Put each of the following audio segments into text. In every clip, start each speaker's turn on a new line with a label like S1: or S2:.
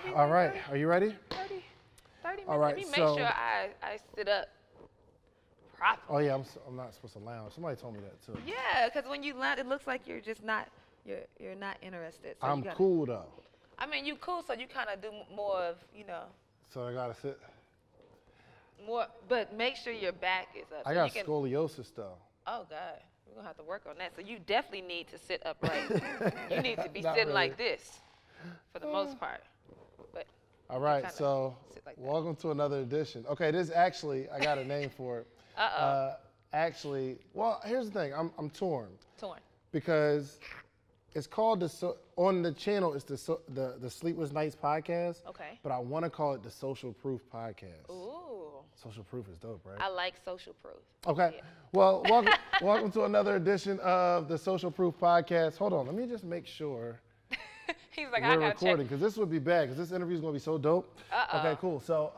S1: Maybe
S2: All right,
S1: 30,
S2: are you ready?
S1: 30 minutes.
S2: All right,
S1: Let me make
S2: so-
S1: sure I sit up properly.
S2: Oh yeah, I'm not supposed to lounge. Somebody told me that too.
S1: Yeah, because when you lounge, it looks like you're just not, you're not interested. So
S2: I'm
S1: you gotta,
S2: cool though.
S1: I mean, you cool, so you kind of do more of, you know,
S2: So I gotta sit.
S1: more, but make sure your back is up.
S2: I
S1: so
S2: got
S1: you can,
S2: scoliosis though.
S1: oh God, we're gonna have to work on that. So you definitely need to sit upright. You need to be
S2: Not
S1: sitting
S2: really.
S1: like this, for the most part. But
S2: All
S1: you can
S2: right,
S1: kinda
S2: so
S1: sit like that.
S2: welcome to another edition. Okay, this actually, I got a name for it. Actually, well, here's the thing. I'm torn
S1: Torn.
S2: because it's called on the channel. It's the Sleepless Nights podcast.
S1: Okay.
S2: But I want to call it the Social Proof podcast.
S1: Ooh,
S2: Social Proof is dope, right?
S1: I like social proof.
S2: Okay.
S1: Yeah.
S2: Well, welcome to another edition of the Social Proof podcast. Hold on, let me just make sure
S1: He's like,
S2: we're
S1: I gotta
S2: recording
S1: check.
S2: because this would be bad because this interview is going to be so dope.
S1: Uh-oh.
S2: Okay, cool. So,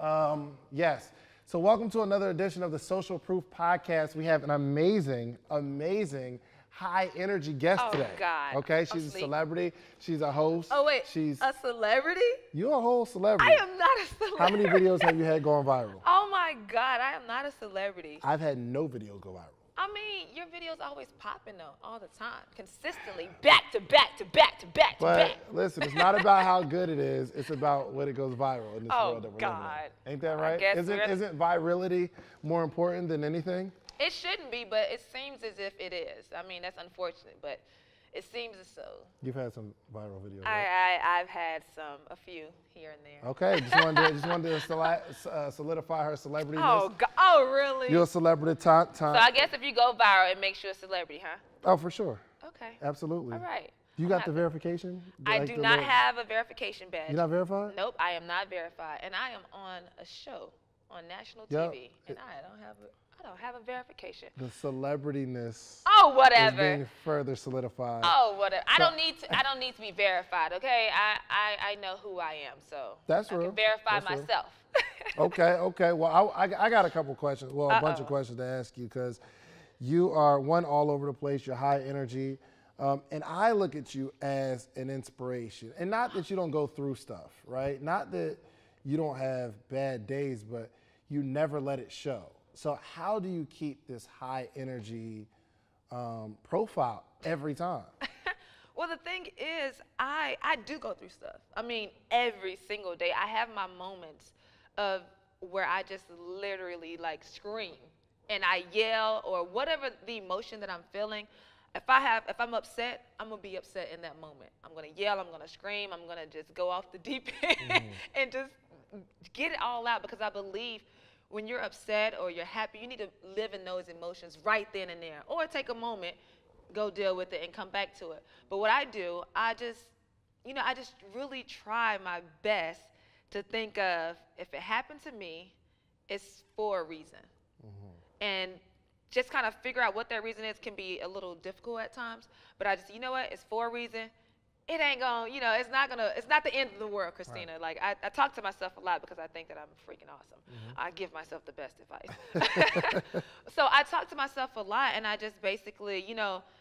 S2: yes. So welcome to another edition of the Social Proof podcast. We have an amazing, amazing high energy guest
S1: Oh,
S2: today.
S1: God.
S2: Okay,
S1: I'm
S2: she's a
S1: asleep.
S2: celebrity. She's a host.
S1: Oh wait,
S2: She's
S1: a celebrity?
S2: you're a whole celebrity.
S1: I am not a celebrity.
S2: How many videos have you had going viral?
S1: Oh my God, I am not a celebrity.
S2: I've had no videos go viral.
S1: I mean, your videos always popping though, all the time, consistently, back to back to back to back to
S2: But
S1: back.
S2: listen, it's not about how good it is. It's about when it goes viral in this
S1: Oh,
S2: world that we're living
S1: God.
S2: in. Ain't that
S1: I
S2: right?
S1: guess
S2: Isn't virility more important than anything?
S1: It shouldn't be, but it seems as if it is. I mean, that's unfortunate, but it seems as so.
S2: You've had some viral videos, right?
S1: I've had a few here and there.
S2: Okay, just wanted to solidify her celebrity.
S1: Oh, God. Oh, really?
S2: You're a celebrity, time.
S1: So I guess if you go viral, it makes you a celebrity, huh?
S2: Oh, for sure.
S1: Okay.
S2: Absolutely.
S1: All right.
S2: You got the verification?
S1: I
S2: Like
S1: do
S2: the
S1: not
S2: little-
S1: have a verification badge.
S2: You're not verified?
S1: Nope, I am not verified, and I am on a show on national
S2: Yep.
S1: TV, and I don't have a verification.
S2: The celebrityness
S1: Oh,
S2: is
S1: whatever.
S2: being further solidified.
S1: Oh, whatever. I don't need to be verified. Okay, I know who I am, so
S2: That's
S1: I
S2: real.
S1: can verify
S2: That's real.
S1: myself.
S2: Okay. Well, I got a couple questions. Well, a bunch of
S1: Uh-oh.
S2: questions to ask you because you are all over the place. You're high energy, and I look at you as an inspiration. And not that you don't go through stuff, right? Not that you don't have bad days, but you never let it show. So how do you keep this high energy profile every time?
S1: Well, the thing is, I do go through stuff. I mean, every single day. I have my moments of where I just literally like scream and I yell or whatever the emotion that I'm feeling. If I'm upset, I'm gonna be upset in that moment. I'm gonna yell, I'm gonna scream, I'm gonna just go off the deep end and just get it all out because I believe when you're upset or you're happy, you need to live in those emotions right then and there, or take a moment, go deal with it, and come back to it. But what I do, I just really try my best to think of if it happened to me, it's for a reason, and just kind of figure out what that reason is can be a little difficult at times. But I just, you know what, it's for a reason. It ain't gonna, it's not the end of the world, Christina.
S2: Right.
S1: Like, I talk to myself a lot because I think that I'm freaking awesome. I give myself the best advice. So I talk to myself a lot, and I just basically,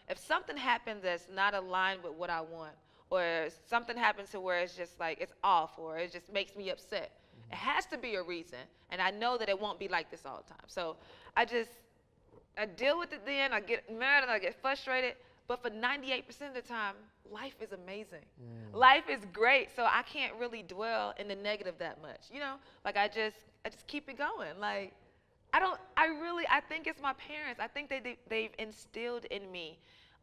S1: if something happens that's not aligned with what I want, or something happens to where it's just like, it's off, or it just makes me upset, it has to be a reason, and I know that it won't be like this all the time. So I deal with it then, I get mad and I get frustrated, but for 98% of the time, life is amazing. Life is great, so I can't really dwell in the negative that much, Like I just keep it going. Like I think it's my parents. I think they've instilled in me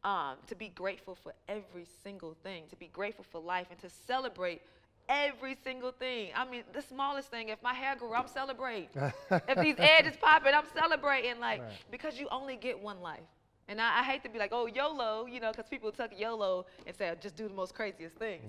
S1: to be grateful for every single thing, to be grateful for life, and to celebrate every single thing. I mean, the smallest thing. If my hair grew, I'm celebrating. If these edges popping, I'm celebrating. Like, because you only get one life. And I hate to be like, oh, YOLO, because people take YOLO and say, just do the most craziest things.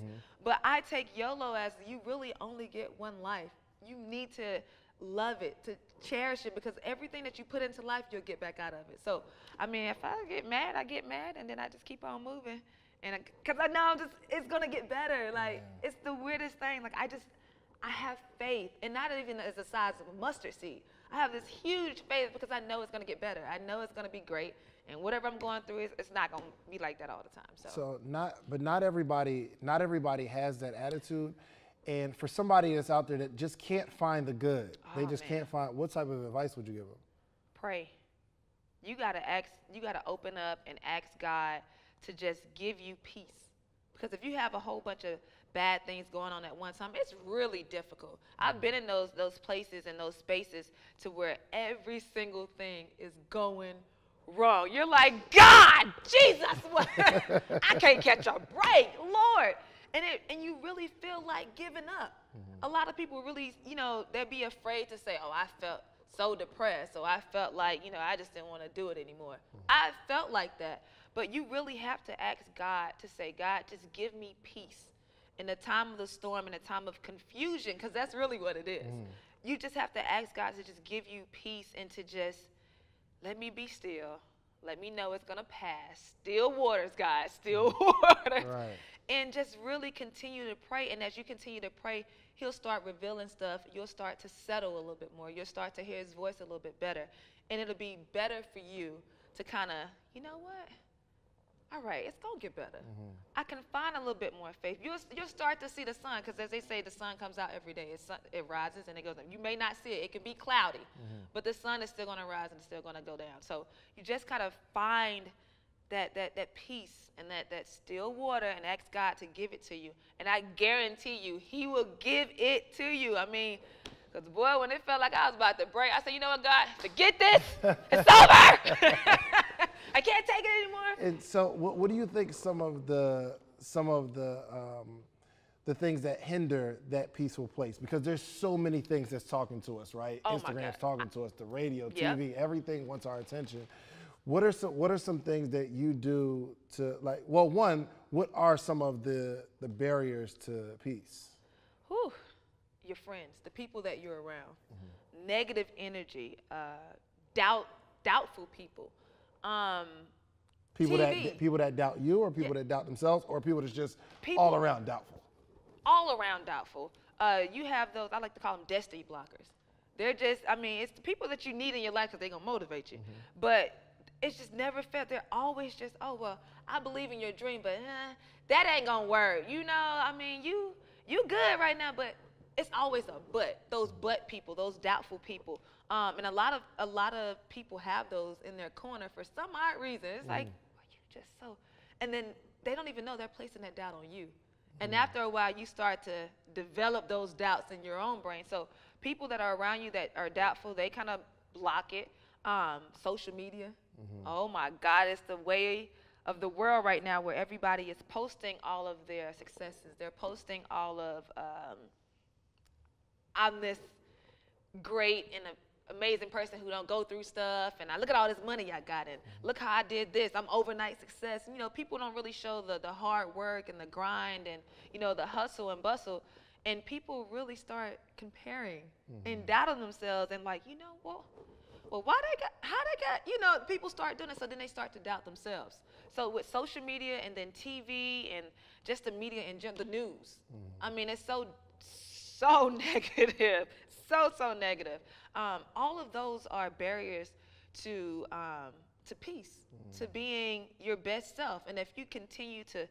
S1: But I take YOLO as you really only get one life. You need to love it, to cherish it, because everything that you put into life, you'll get back out of it. So, I mean, if I get mad, I get mad, and then I just keep on moving. And because I know it's going to get better. Like, it's the weirdest thing. Like, I have faith, and not even as the size of a mustard seed. I have this huge faith because I know it's going to get better. I know it's going to be great. And whatever I'm going through, it's not going to be like that all the time. So
S2: not everybody has that attitude. And for somebody that's out there that just can't find the good, they
S1: Oh,
S2: just
S1: man.
S2: can't find, what type of advice would you give them?
S1: Pray. You gotta open up and ask God to just give you peace. Because if you have a whole bunch of bad things going on at one time, it's really difficult. I've been in those places and those spaces to where every single thing is going wrong. You're like, God, Jesus, what? I can't catch a break, Lord. And you really feel like giving up. A lot of people really, they'd be afraid to say, oh, I felt so depressed, so I felt like, I just didn't want to do it anymore. I felt like that. But you really have to ask God to say, God, just give me peace in the time of the storm, in the time of confusion, because that's really what it is. You just have to ask God to just give you peace and to just let me be still. Let me know it's going to pass. Still waters, God, still waters.
S2: Right.
S1: And just really continue to pray. And as you continue to pray, he'll start revealing stuff. You'll start to settle a little bit more. You'll start to hear his voice a little bit better. And it'll be better for you to kind of, you know what? All right, it's going to get better. I can find a little bit more faith. You'll start to see the sun, because as they say, the sun comes out every day. It rises and it goes down. You may not see it. It can be cloudy, but the sun is still going to rise and it's still going to go down. So you just kind of find that peace and that still water and ask God to give it to you. And I guarantee you, he will give it to you. I mean, because, boy, when it felt like I was about to break, I said, you know what, God, forget this. It's over. I can't take it anymore.
S2: And so what do you think some of the things that hinder that peaceful place? Because there's so many things that's talking to us, right?
S1: Oh,
S2: Instagram's talking to us, the radio,
S1: Yep.
S2: TV, everything wants our attention. What are some things that you do to, like, well, one, what are some of the barriers to peace?
S1: Whew. Your friends, the people that you're around, negative energy, doubtful people,
S2: People
S1: TV.
S2: people that doubt you, or people that doubt themselves, or people that's just
S1: People-
S2: all around doubtful?
S1: all around doubtful. You have those, I like to call them destiny blockers. They're just, it's the people that you need in your life because they're going to motivate you. But it's just never felt, they're always just, oh, well, I believe in your dream, but that ain't going to work. You good right now, but it's always a but. Those but people, those doubtful people. And a lot of people have those in their corner for some odd reason. It's like, well, you just so, and then they don't even know they're placing that doubt on you. And after a while, you start to develop those doubts in your own brain. So people that are around you that are doubtful, they kind of block it. Social media. Oh my God, it's the way of the world right now where everybody is posting all of their successes. They're posting all of, I'm this great and amazing person who don't go through stuff, and I look at all this money I got, and look how I did this. I'm overnight success. People don't really show the hard work and the grind and, the hustle and bustle. And people really start comparing and doubting themselves and like, well, how they got, people start doing it, so then they start to doubt themselves. So with social media and then TV and just the media in general, the news, it's so negative, so negative. All of those are barriers to peace, to being your best self. And if you continue to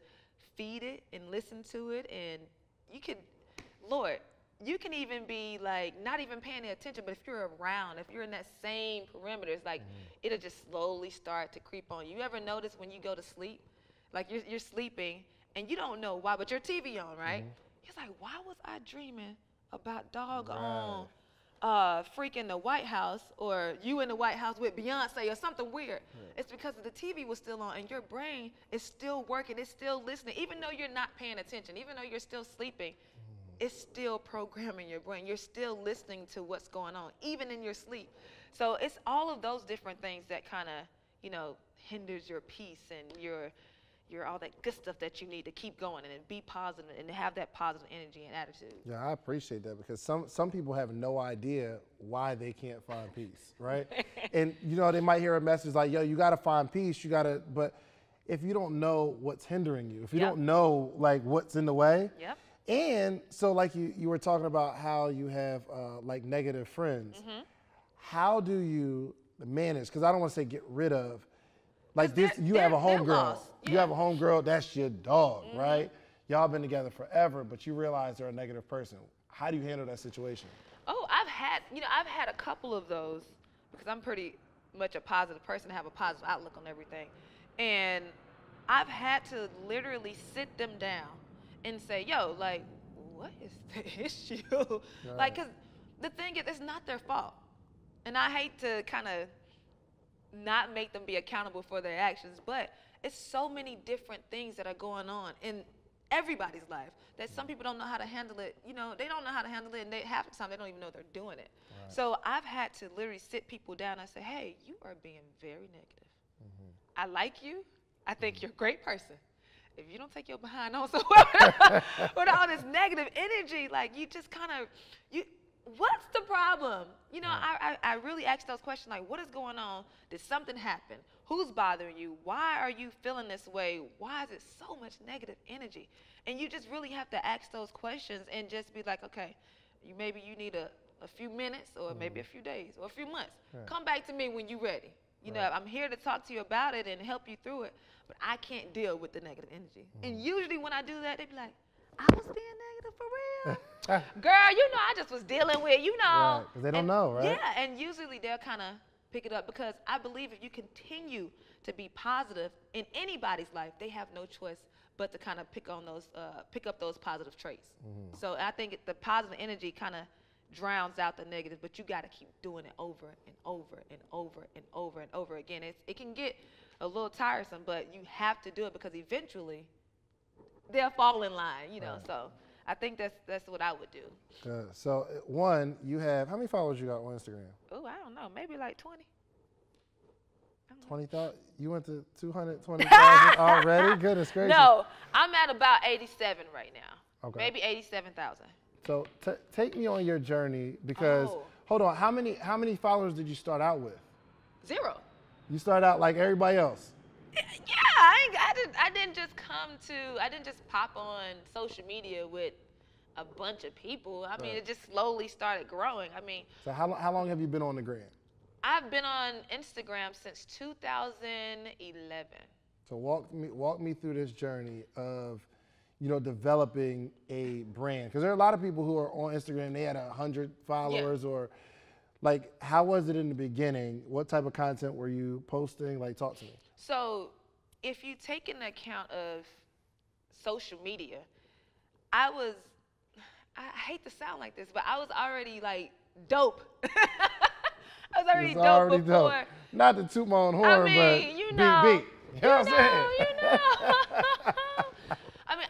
S1: feed it and listen to it, and you can even be like not even paying attention, but if you're around, if you're in that same perimeter, it's like it'll just slowly start to creep on you. You ever notice when you go to sleep, like you're sleeping and you don't know why, but your TV on, right? It's like, why was I dreaming about doggone freaking the White House, or you in the White House with Beyonce or something weird? It's because the TV was still on and your brain is still working, it's still listening. Even though you're not paying attention, even though you're still sleeping, it's still programming your brain. You're still listening to what's going on, even in your sleep. So it's all of those different things that kind of, hinders your peace and your all that good stuff that you need to keep going and be positive and have that positive energy and attitude. Yeah,
S2: I appreciate that, because some people have no idea why they can't find peace, right? And they might hear a message like, yo, you got to find peace, but if you don't know what's hindering you, if you don't know like what's in the way, and so like you were talking about how you have like negative friends, how do you manage, because I don't want to say get rid of, like this, you have a homegirl. You have a homegirl, that's your dog, right? y'all been together forever, but you realize they're a negative person. How do you handle that situation?
S1: Oh, I've had a couple of those because I'm pretty much a positive person, have a positive outlook on everything. And I've had to literally sit them down and say, yo, like, what is the issue?
S2: Right.
S1: Like, because the thing is, it's not their fault. And I hate to kind of not make them be accountable for their actions, but it's so many different things that are going on in everybody's life that some people don't know how to handle it. You know, they don't know how to handle it, and half the time they don't even know they're doing it. Right. So I've had to literally sit people down and say, hey, you are being very negative. I like you. I think you're a great person. If you don't take your behind on somewhere with all this negative energy, like you just kind of, what's the problem? You know, I really ask those questions like, what is going on? Did something happen? Who's bothering you? Why are you feeling this way? Why is it so much negative energy? And you just really have to ask those questions and just be like, okay, maybe you need a few minutes or maybe a few days or a few months. Right. Come back to me when you're ready. You know, I'm here to talk to you about it and help you through it, but I can't deal with the negative energy. And usually when I do that, they be like, I was being negative for real. Girl, you know, I just was dealing with, you know.
S2: Right, 'cause they don't know, right?
S1: Yeah, and usually they'll kind of pick it up because I believe if you continue to be positive in anybody's life, they have no choice but to kind of pick up those positive traits. So I think the positive energy kind of drowns out the negative, but you got to keep doing it over and over and over and over and over again. It can get a little tiresome, but you have to do it because eventually they'll fall in line, you know. Right. So I think that's what I would do.
S2: Good. So one, you have, how many followers you got on Instagram?
S1: Oh, I don't know, maybe like 20.
S2: 20,000? You went to 220,000 already? Goodness gracious.
S1: No, I'm at about 87 right now.
S2: Okay.
S1: Maybe 87,000.
S2: So take me on your journey because, hold on, how many followers did you start out with?
S1: 0.
S2: You started out like everybody else?
S1: Yeah, I didn't just pop on social media with a bunch of people. I mean, it just slowly started growing. I mean. So
S2: how long have you been on the gram?
S1: I've been on Instagram since 2011. So
S2: walk me through this journey of, you know, developing a brand. Because there are a lot of people who are on Instagram, they had 100 followers or like, how was it in the beginning? What type of content were you posting? Like, talk to me.
S1: So if you take into account of social media, I hate to sound like this, but I was already like dope. I was already dope before. Dope.
S2: Not to toot my own horn,
S1: I mean,
S2: but
S1: you know,
S2: beat. You know what I'm saying?
S1: You know. I mean,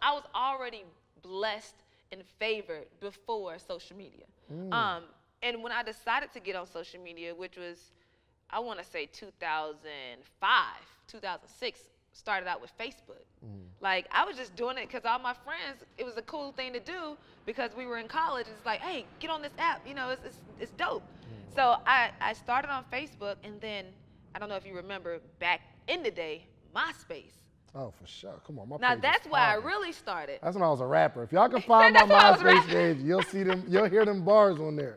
S1: I was already blessed and favored before social media. And when I decided to get on social media, which was, I want to say 2005, 2006, started out with Facebook. Like, I was just doing it because all my friends, it was a cool thing to do because we were in college. It's like, hey, get on this app. You know, it's dope. So I started on Facebook, and then, I don't know if you remember, back in the day, MySpace.
S2: Oh, for sure. Come on, my
S1: Now,
S2: page
S1: that's where I really started.
S2: That's when I was a rapper. If y'all can find my MySpace page, you'll see them, you'll hear them bars on there.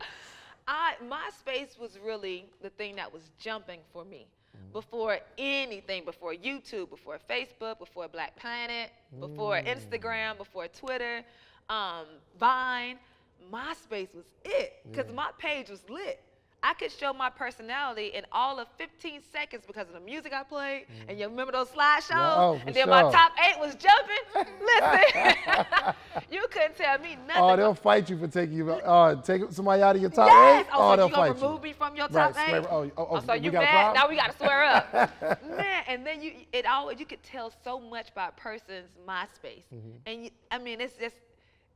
S1: MySpace was really the thing that was jumping for me. Before anything, before YouTube, before Facebook, before Black Planet, before Instagram, before Twitter, Vine, MySpace was it, because my page was lit. I could show my personality in all of 15 seconds because of the music I played. And you remember those slideshows? And then my top 8 was jumping. Listen, you couldn't tell me nothing.
S2: Oh, they'll fight you for taking you, take somebody out of your top 8?
S1: Oh, so they'll fight you. You gonna remove me from your top 8? So you mad? Now we gotta swear up. Man, and then you could tell so much about a person's MySpace. And I mean,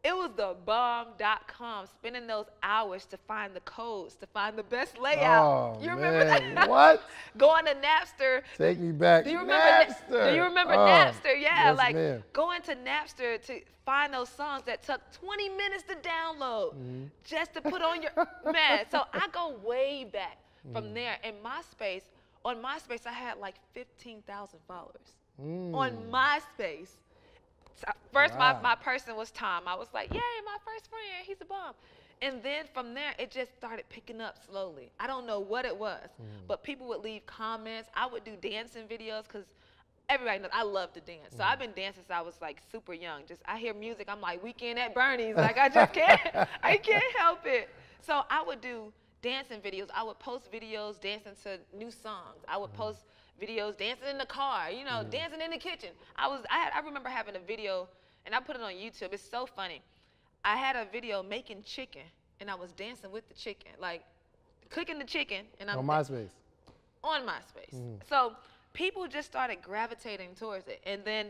S1: it was the bomb.com, spending those hours to find the codes, to find the best layout.
S2: Oh,
S1: you remember that?
S2: What?
S1: Going to Napster.
S2: Take me back.
S1: Do you remember Napster? Do you remember Napster? Yeah,
S2: yes,
S1: like
S2: ma'am.
S1: Going to Napster to find those songs that took 20 minutes to download just to put on your, man. So I go way back from there. And on MySpace, I had like 15,000 followers on MySpace. First, my person was Tom. I was like, yay, my first friend, he's a bomb. And then from there, it just started picking up slowly. I don't know what it was, but people would leave comments. I would do dancing videos because everybody knows I love to dance. So I've been dancing since I was like super young. Just I hear music, I'm like Weekend at Bernie's. Like I just can't, I can't help it. So I would do dancing videos. I would post videos dancing to new songs. I would post videos dancing in the car, you know, dancing in the kitchen. I remember having a video, and I put it on YouTube. It's so funny. I had a video making chicken, and I was dancing with the chicken, like cooking the chicken, and I'm
S2: on MySpace.
S1: On MySpace. So people just started gravitating towards it, and then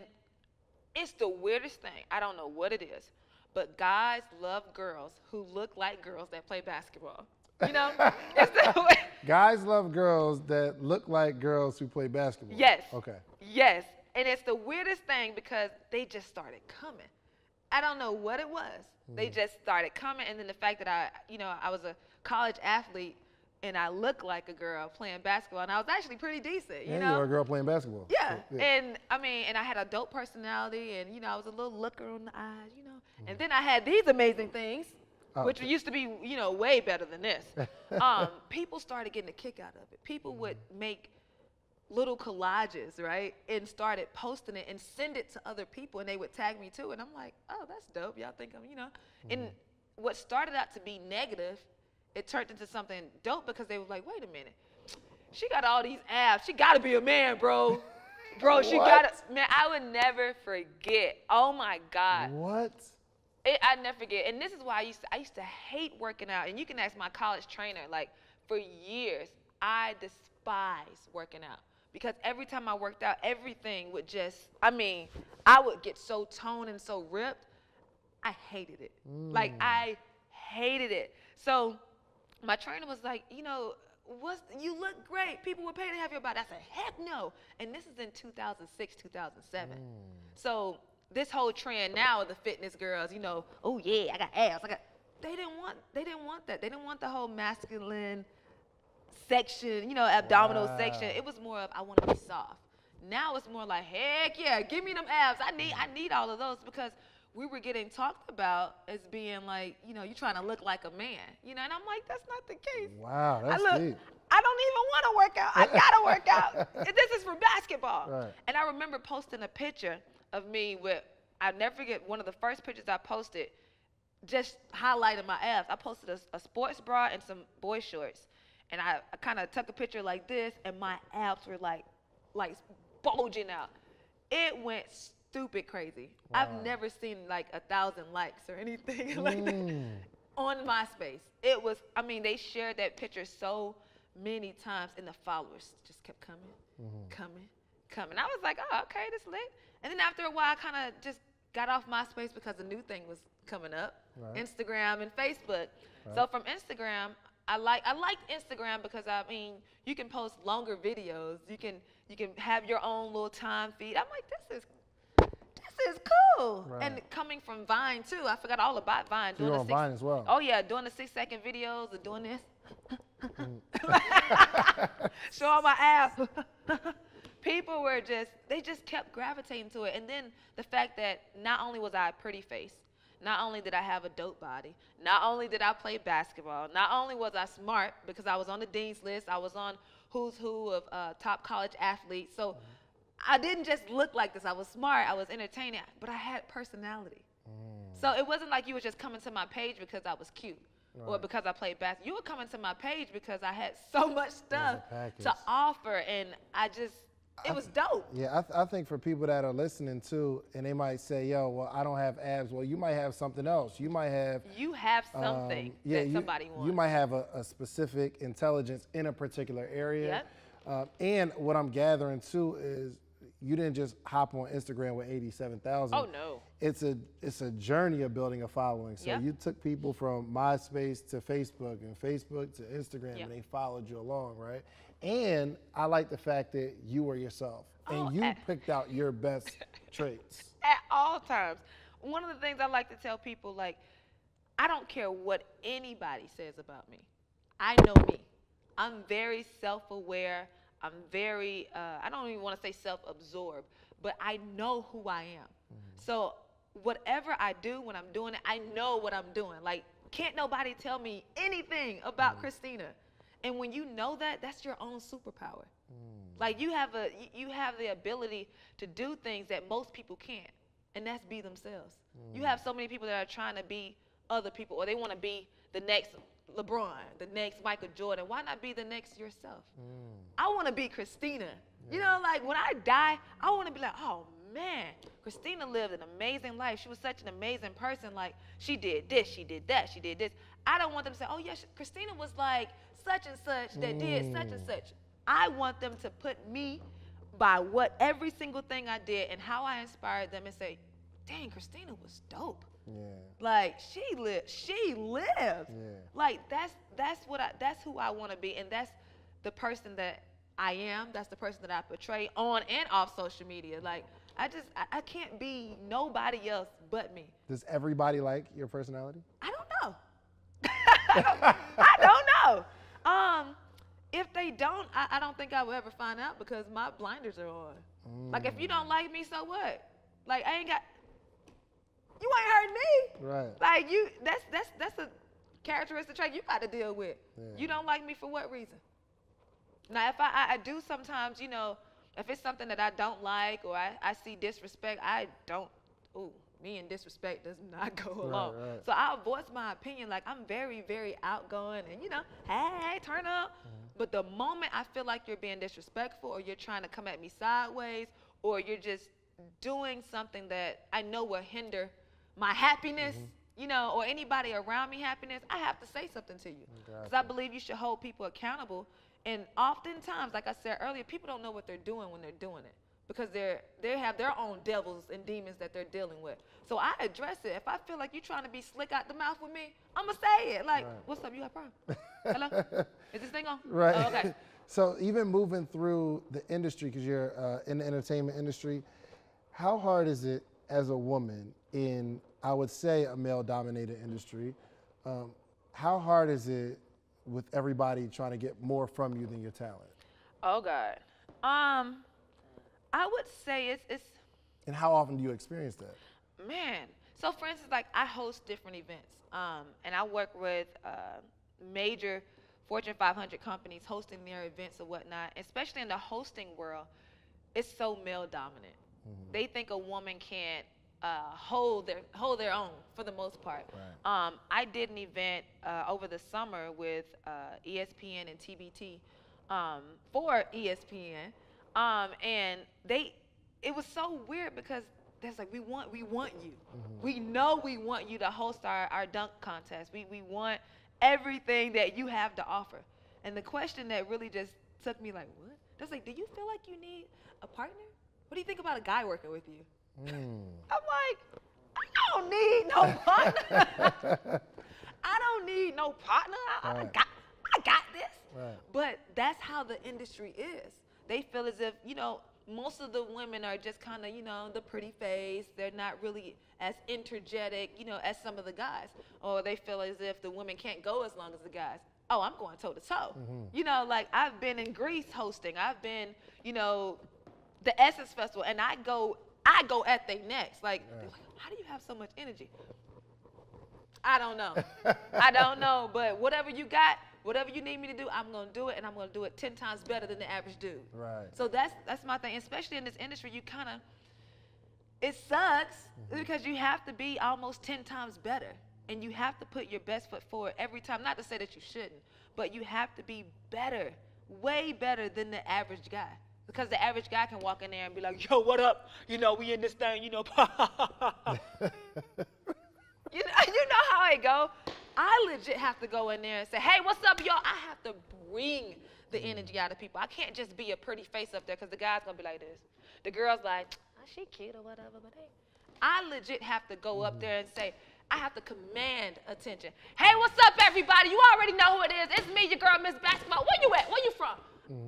S1: it's the weirdest thing. I don't know what it is, but guys love girls who look like girls that play basketball. You know, it's the way.
S2: Guys love girls that look like girls who play basketball.
S1: Yes.
S2: Okay.
S1: Yes, and it's the weirdest thing because they just started coming. I don't know what it was. They just started coming, and then the fact that I was a college athlete and I looked like a girl playing basketball, and I was actually pretty decent. You know,
S2: you were a girl playing basketball.
S1: Yeah. And I mean, and I had a dope personality, and I was a little looker on the eyes, And then I had these amazing things, which used to be, way better than this. People started getting a kick out of it. People would make little collages, right, and started posting it and send it to other people, and they would tag me too, and I'm like, oh, that's dope. Y'all think I'm, And what started out to be negative, it turned into something dope because they were like, wait a minute, she got all these abs. She got to be a man, bro. Bro, she got to, man, I would never forget. Oh my God.
S2: What?
S1: I'd never forget. And this is why I used to hate working out. And you can ask my college trainer, like for years, I despised working out. Because every time I worked out, everything would just, I would get so toned and so ripped. I hated it. Like, I hated it. So my trainer was like, you look great. People would pay to have your body. I said, heck no. And this is in 2006, 2007. So this whole trend now of the fitness girls, oh yeah, I got abs. They didn't want that. They didn't want the whole masculine section, abdominal section. It was more of, I want to be soft. Now it's more like, heck yeah, give me them abs. I need all of those, because we were getting talked about as being like, you're trying to look like a man, and I'm like, that's not the case.
S2: Wow, that's deep.
S1: I don't even want to work out. I gotta work out. This is for basketball.
S2: Right.
S1: And I remember posting a picture of me with, I'll never forget, one of the first pictures I posted, just highlighting my abs. I posted a sports bra and some boy shorts. And I kind of took a picture like this, and my abs were like bulging out. It went stupid crazy. Wow. I've never seen like 1,000 likes or anything like that on MySpace. It was, they shared that picture so many times, and the followers just kept coming. I was like, oh, okay, this lit. And then after a while, I kind of just got off MySpace because a new thing was coming up, Instagram and Facebook. So from Instagram, I liked Instagram because you can post longer videos. You can have your own little time feed. I'm like, this is cool. Right. And coming from Vine too, I forgot all about Vine.
S2: You're on Vine as well.
S1: Oh yeah, doing the 6-second videos and doing this. Show all my abs. People were they just kept gravitating to it. And then the fact that not only was I a pretty face, not only did I have a dope body, not only did I play basketball, not only was I smart because I was on the dean's list, I was on who's who of top college athletes. So I didn't just look like this. I was smart, I was entertaining, but I had personality. So it wasn't like you were just coming to my page because I was cute or because I played basketball. You were coming to my page because I had so much stuff to offer, and it was dope.
S2: Yeah, I think for people that are listening too, and they might say, yo, well, I don't have abs. Well, you might have something else. You might have...
S1: You have something that somebody wants.
S2: You might have a specific intelligence in a particular area. Yep. And what I'm gathering too is you didn't just hop on Instagram with 87,000.
S1: Oh, no.
S2: It's a journey of building a following. So you took people from MySpace to Facebook and Facebook to Instagram, and they followed you along, right? And I like the fact that you were yourself, and you picked out your best traits.
S1: At all times. One of the things I like to tell people, like, I don't care what anybody says about me. I know me. I'm very self-aware. I'm very, I don't even want to say self-absorbed, but I know who I am. So whatever I do when I'm doing it, I know what I'm doing. Like, can't nobody tell me anything about Christina. And when you know that, that's your own superpower. Like you have the ability to do things that most people can't, and that's be themselves. You have so many people that are trying to be other people, or they want to be the next LeBron, the next Michael Jordan. Why not be the next yourself? I want to be Christina. You know, like when I die, I want to be like, oh man, Christina lived an amazing life. She was such an amazing person. Like she did this, she did that, she did this. I don't want them to say, oh yeah, Christina was like such and such that did such and such. I want them to put me by what every single thing I did and how I inspired them and say, dang, Christina was dope.
S2: Yeah.
S1: Like she lived.
S2: Yeah.
S1: Like that's who I want to be, and that's the person that I am. That's the person that I portray on and off social media. Like I can't be nobody else but me.
S2: Does everybody like your personality?
S1: I don't know. I don't know. If they don't, I don't think I will ever find out because my blinders are on. Like if you don't like me, so what? Like I ain't got. You ain't hurting me.
S2: Right.
S1: Like that's a characteristic trait you got to deal with. Yeah. You don't like me for what reason? Now if I do sometimes, you know, if it's something that I don't like or I see disrespect, I don't. Ooh, me and disrespect does not go along. Right. So I'll voice my opinion. Like I'm very, very outgoing and you know, hey, turn up. But the moment I feel like you're being disrespectful or you're trying to come at me sideways or you're just doing something that I know will hinder my happiness, you know, or anybody around me happiness, I have to say something to you. Because I believe you should hold people accountable. And oftentimes, like I said earlier, people don't know what they're doing when they're doing it. Because they have their own devils and demons that they're dealing with. So I address it. If I feel like you're trying to be slick out the mouth with me, I'm going to say it. Like, what's up? You got a problem? Hello? Is this thing on?
S2: Right.
S1: Oh, okay.
S2: So even moving through the industry, because you're in the entertainment industry, how hard is it as a woman in, I would say, a male-dominated industry? How hard is it with everybody trying to get more from you than your talent?
S1: Oh, God. I would say it's.
S2: And how often do you experience that?
S1: Man. So, for instance, like I host different events, and I work with major Fortune 500 companies hosting their events or whatnot. Especially in the hosting world, it's so male dominant. They think a woman can't hold their own for the most part. Right. I did an event over the summer with ESPN and TBT for ESPN. And it was so weird because that's like, we want you. We know we want you to host our dunk contest. We want everything that you have to offer. And the question that really just took me like, what? That's like, do you feel like you need a partner? What do you think about a guy working with you? I'm like, I don't need no partner. I don't need no partner. I got this. Right. But that's how the industry is. They feel as if, you know, most of the women are just kind of, you know, the pretty face. They're not really as energetic, you know, as some of the guys. Or they feel as if the women can't go as long as the guys. Oh, I'm going toe to toe. You know, like I've been in Greece hosting. I've been, you know, the Essence Festival, and I go at their necks. Like, how do you have so much energy? I don't know. I don't know, but whatever you got, whatever you need me to do, I'm going to do it, and I'm going to do it 10 times better than the average dude. Right. So that's my thing. Especially in this industry, you kind of, it sucks because you have to be almost 10 times better, and you have to put your best foot forward every time. Not to say that you shouldn't, but you have to be better, way better than the average guy. Because the average guy can walk in there and be like, yo, what up? You know, we in this thing, you know. You know how it go. I legit have to go in there and say, hey, what's up, y'all? I have to bring the energy out of people. I can't just be a pretty face up there because the guy's going to be like this. The girl's like, oh, she cute or whatever, but hey. I legit have to go up there and say, I have to command attention. Hey, what's up, everybody? You already know who it is. It's me, your girl, Miss Basketball. Where you at? Where you from?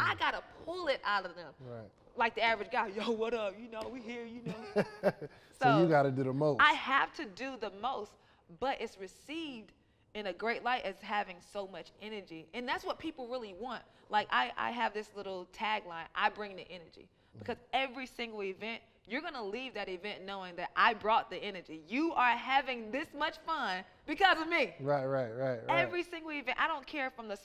S1: I got to pull it out of them. Right. Like the average guy, yo, what up? You know, we here, you know.
S2: So you got to do the most.
S1: I have to do the most, but it's received in a great light as having so much energy. And that's what people really want. Like I have this little tagline, I bring the energy. Because every single event, you're going to leave that event knowing that I brought the energy. You are having this much fun because of me.
S2: Right.
S1: Every single event, I don't care from the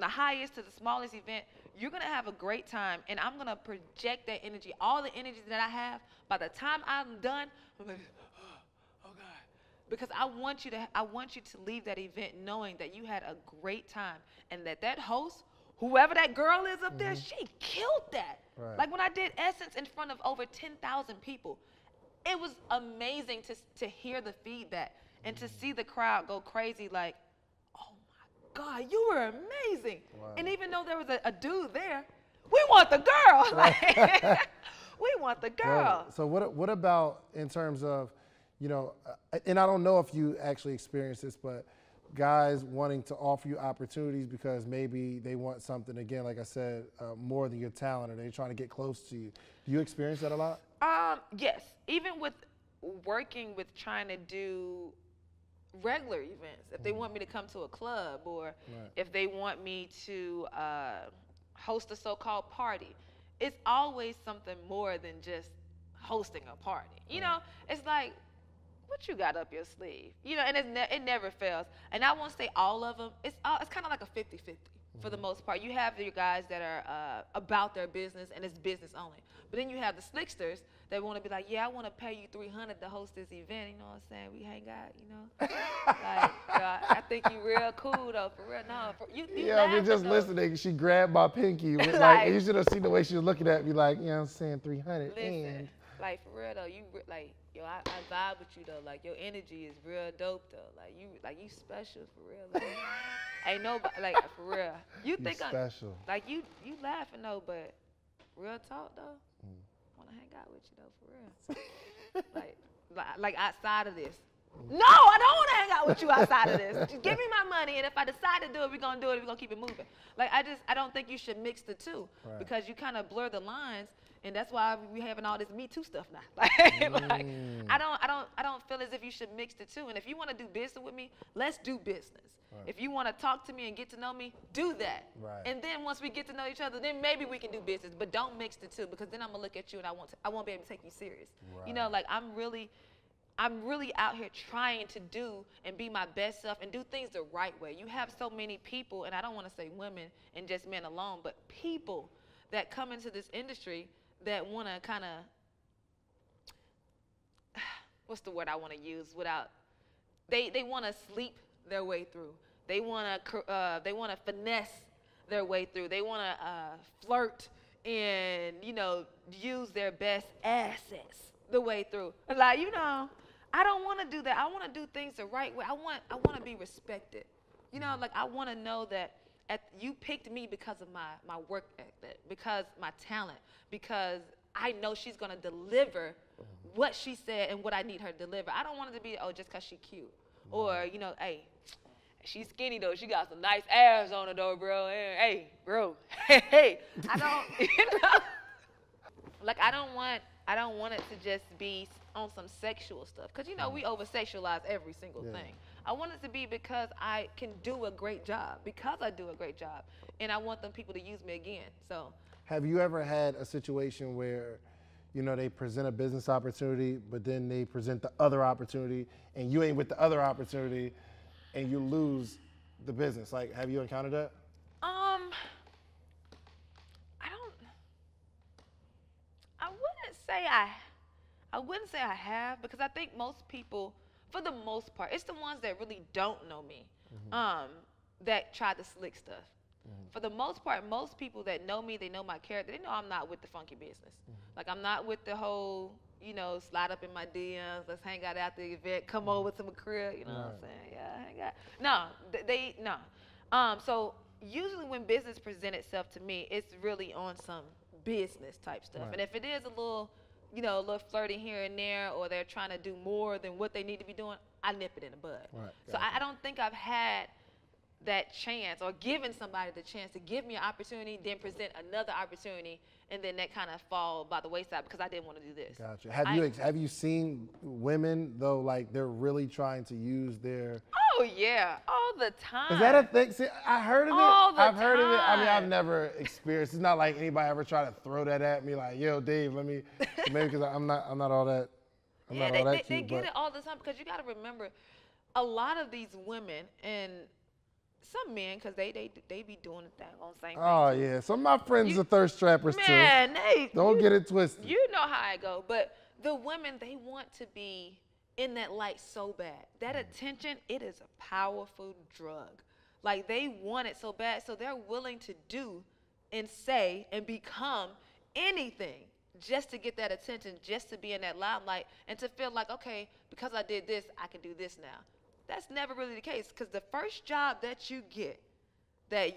S1: highest to the smallest event, you're going to have a great time, and I'm going to project that energy, all the energy that I have. By the time I'm done, I'm like, oh God. Because I want you to leave that event knowing that you had a great time, and that host, whoever that girl is up there, she killed that.
S2: Right.
S1: Like when I did Essence in front of over 10,000 people, it was amazing to hear the feedback and to see the crowd go crazy like, oh my God, you were amazing.
S2: Wow.
S1: And even though there was a dude there, we want the girl. Like, we want the girl.
S2: So what about in terms of, you know, and I don't know if you actually experienced this, but guys wanting to offer you opportunities because maybe they want something, again, like I said, more than your talent, or they're trying to get close to you. Do you experience that a lot?
S1: Yes. Even with working with trying to do regular events, if they want me to come to a club, or if they want me to host a so-called party, it's always something more than just hosting a party. You know, it's like, what you got up your sleeve? You know, and it never fails. And I won't say all of them. It's kind of like a 50-50 for the most part. You have your guys that are about their business and it's business only. But then you have the slicksters that want to be like, yeah, I want to pay you $300 to host this event. You know what I'm saying? We hang out, you know. Like, I think you real cool though, for real. No, you
S2: yeah, I mean, just listening, she grabbed my pinky. Like, you should have seen the way she was looking at me, like, you know what I'm saying, 300.
S1: Listen, like for real though, yo, I vibe with you though. Like your energy is real dope though. Like you special for real. Like, ain't nobody like for real. You think
S2: special.
S1: Like you laughing though, but real talk though. Wanna hang out with you though for real. like outside of this. No, I don't want to hang out with you outside of this. Just give me my money, and if I decide to do it, we're gonna do it. We're gonna keep it moving. Like I don't think you should mix the two because you kind of blur the lines. And that's why we having all this Me Too stuff now. Like, I don't feel as if you should mix the two. And if you want to do business with me, let's do business. Right. If you want to talk to me and get to know me, do that. Right. And then once we get to know each other, then maybe we can do business. But don't mix the two, because then I'm gonna look at you and I won't be able to take you serious. Right. You know, like I'm really out here trying to do and be my best self and do things the right way. You have so many people, and I don't want to say women and just men alone, but people that come into this industry that want to kind of, what's the word I want to use without, they want to sleep their way through. They want to finesse their way through. They want to flirt and, you know, use their best assets the way through. Like, you know, I don't want to do that. I want to do things the right way. I want to be respected. You know, like I want to know that you picked me because of my work ethic, because my talent, because I know she's going to deliver what she said and what I need her to deliver. I don't want it to be, oh, just because she's cute. Or, you know, hey, she's skinny, though. She got some nice abs on her, though, bro. Hey, bro. Hey. I don't, you know. Like, I don't want it to just be on some sexual stuff. Because, you know, we over-sexualize every single thing. I want it to be because I can do a great job. Because I do a great job. And I want them people to use me again. So.
S2: Have you ever had a situation where, you know, they present a business opportunity, but then they present the other opportunity, and you ain't with the other opportunity, and you lose the business? Like, have you encountered that?
S1: I wouldn't say I have, because I think most people, for the most part, it's the ones that really don't know me, that try the slick stuff. For the most part, most people that know me, they know my character, they know I'm not with the funky business. Like, I'm not with the whole, you know, slide up in my DMs, let's hang out after the event, come over to my crib, you know what I'm saying? Yeah, hang out. No, so usually when business presents itself to me, it's really on some business type stuff. And if it is a little, you know, a little flirting here and there, or they're trying to do more than what they need to be doing, I nip it in the bud. So I don't think I've had that chance, or giving somebody the chance to give me an opportunity, then present another opportunity, and then that kind of fall by the wayside because I didn't want to do this.
S2: Gotcha. Have you seen women though, like they're really trying to use their?
S1: Oh yeah, all the time.
S2: Is that a thing? See, I heard of it.
S1: All the
S2: I've heard of it. I mean,
S1: time.
S2: I've never experienced. It's not like anybody ever tried to throw that at me, like, "Yo, Dave, let me," maybe because I'm not all that. I'm
S1: Yeah,
S2: not all that
S1: they
S2: cute,
S1: get
S2: but
S1: it all the time because you got to remember, a lot of these women and some men, because they be doing the same thing.
S2: oh
S1: too.
S2: yeah, some of my friends are thirst trappers
S1: Man,
S2: too. Don't get it twisted.
S1: You know how I go, but the women, they want to be in that light so bad. That attention, it is a powerful drug. Like, they want it so bad, so they're willing to do and say and become anything just to get that attention, just to be in that limelight, and to feel like, okay, because I did this, I can do this now. That's never really the case, because the first job that you get that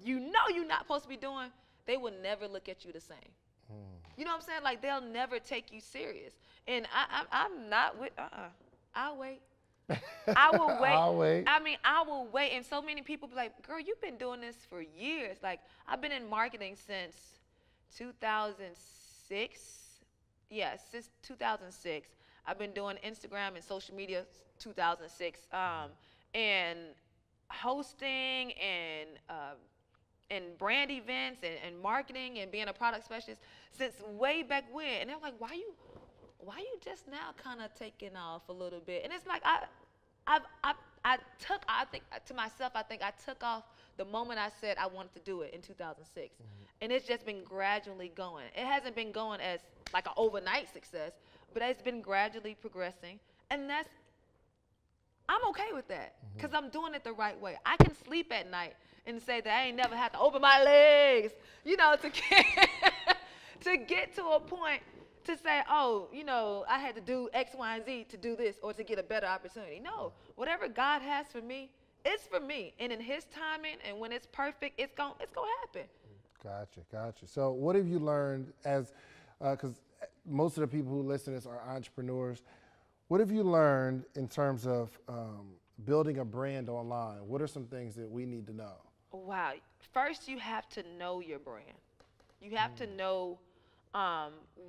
S1: you know you're not supposed to be doing, they will never look at you the same. You know what I'm saying? Like, they'll never take you serious. And I'm not with, I'll wait. I will wait.
S2: I'll wait.
S1: I mean, I will wait. And so many people be like, girl, you've been doing this for years. Like, I've been in marketing since 2006. Yeah, since 2006. I've been doing Instagram and social media 2006. And hosting and brand events and marketing and being a product specialist since way back when. And they're like, why you just now kind of taking off a little bit? And it's like, I think to myself, I took off the moment I said I wanted to do it in 2006. And it's just been gradually going. It hasn't been going as like an overnight success, but it's been gradually progressing. And I'm okay with that because I'm doing it the right way. I can sleep at night and say that I ain't never had to open my legs, to get to a point to say, oh, I had to do X, Y, and Z to do this or to get a better opportunity. No, whatever God has for me, it's for me. And in His timing and when it's perfect, it's gonna happen.
S2: Gotcha. So what have you learned because most of the people who listen to this are entrepreneurs. What have you learned in terms of building a brand online? What are some things that we need to know?
S1: Wow. First, you have to know your brand. You have to know